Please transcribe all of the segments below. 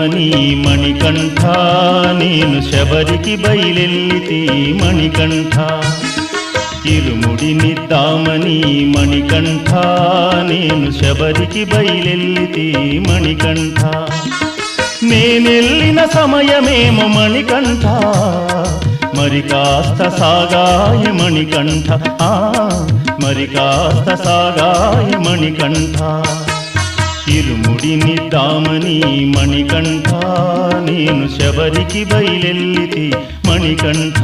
నిద్దామని మణికంఠ నేను శబరికి బయలెల్లితి మణికంఠ ఇరుముడి నిద్దామని మణికంఠ నేను శబరికి బయలెల్లితి మణికంఠ నేనెల్లిన సమయమేమో మణికంఠ మరి కాస్త సాగాయ మణికంఠ మరి కాస్త సాగాయ మణికంఠ ఇరుముడి నిద్దామని మణికంఠ నేను శబరికి బయలెల్లితి మణికంఠ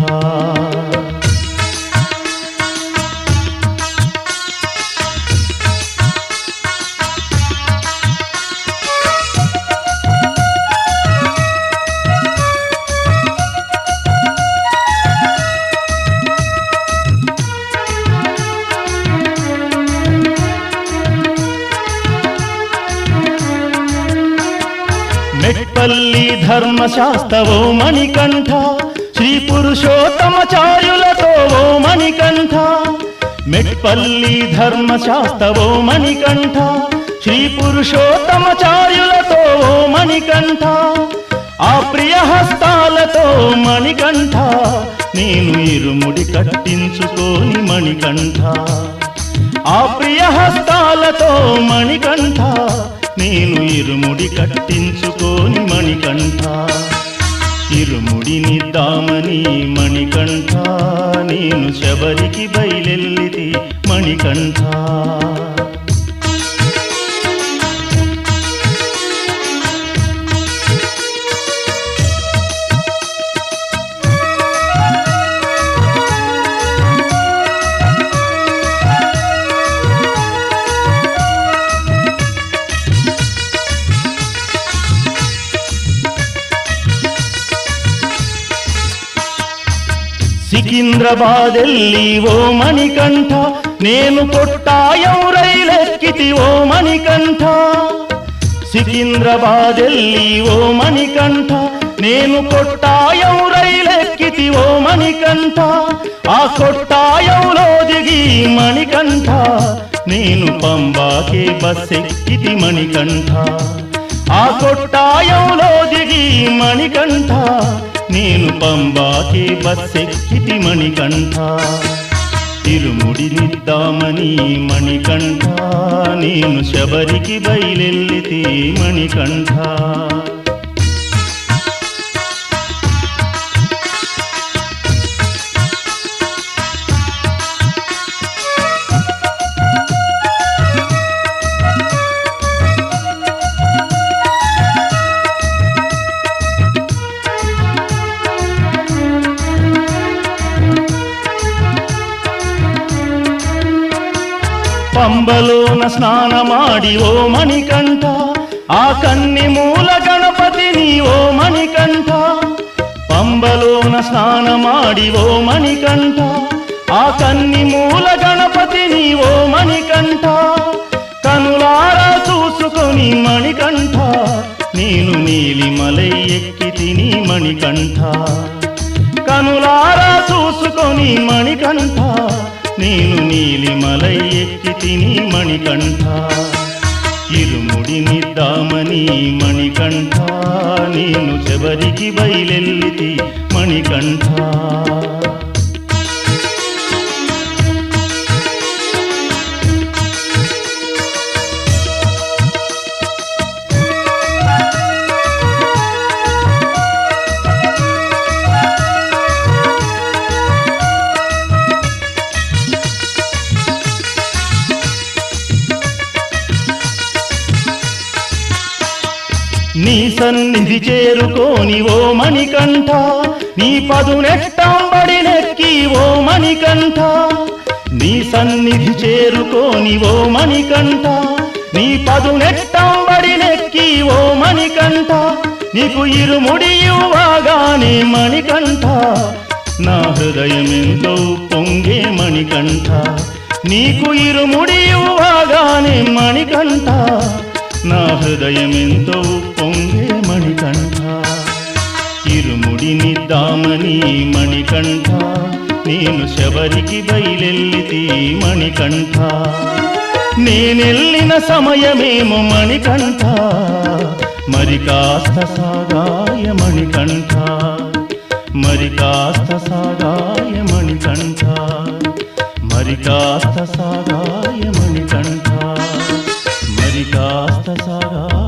మెట్పల్లి ధర్మశాస్త్రవో మణికంఠ శ్రీ పురుషోత్తమచార్యులతో ఓ మణికంఠ మెట్పల్లి ధర్మశాస్త్రవో మణికంఠ శ్రీ పురుషోత్తమచార్యులతో ఓ మణికంఠ ఆ ప్రియ హస్తాలతో మణికంఠ నేను ఇరుముడి కట్టించుకోని మణికంఠ ఆ ప్రియ హస్తాలతో మణికంఠ నేను ఇరుముడి కట్టించుకోని మణికంఠ ఇరుముడి నిద్దామని మణికంఠ నేను శబరికి బయలెల్లితి మణికంఠ సికింద్రాబాదెల్లి ఓ మణికంఠ నేను కొట్టాయం రైలెక్కితి ఓ మణికంఠ సికింద్రాబాదెల్లి ఓ మణికంఠ నేను కొట్టాయం రైలెక్కితి ఓ మణికంఠ ఆ కొట్టాయంలో దిగి మణికంఠ నేను పంబాకే బస్సెక్కితి మణికంఠ ఆ కొట్టాయంలో దిగి మణికంఠ నేను పంబాకే బస్సెక్కితి మణికంఠ ఇరుముడి నిద్దామని మణికంఠ నేను శబరికి బయలెల్లితి మణికంఠ పంబలోన స్నానమాడి ఓ మణికంఠ ఆ కన్ని మూల గణపతిని ఓ మణికంఠ పంబలోన స్నానమాడి ఓ మణికంఠ ఆ కన్ని మూల గణపతిని ఓ మణికంఠ కనులారా చూసుకొని మణికంఠ నేను నీలిమలై ఎక్కితిని మణికంఠ కనులారా చూసుకొని మణికంఠ నేను నీలిమలై ఎక్కితిని మణికంఠ ఇరుముడి నిద్దామని మణికంఠ నేను శబరికి బయలెల్లితి మణికంఠ నీ సన్నిధి చేరుకోని ఓ మణికంఠ నీ పదునెట్టంబడి నెక్కి ఓ మణికంఠ నీ సన్నిధి చేరుకోని ఓ మణికంఠ నీ పదునెట్టంబడి నెక్కి ఓ మణికంఠ నీకు ఇరుముడి ఇవ్వగానే మణికంఠ నా హృదయమెంతో పొంగే మణికంఠ నీకు ఇరుముడి ఇవ్వగానే మణికంఠ నా హృదయమెంతో పొంగే మణికంఠ ఇరుముడి నిద్దామని మణికంఠ నేను శబరికి బయలెల్లితి మణికంఠ నేనెల్లిన సమయమేమో మణికంఠ మరి కాస్త సాగాయ మణికంఠ, మరి కాస్త సాగాయ మణికంఠ, మరి కాస్త సాగాయ మణికంఠ, మరి కాస్త సాగాయ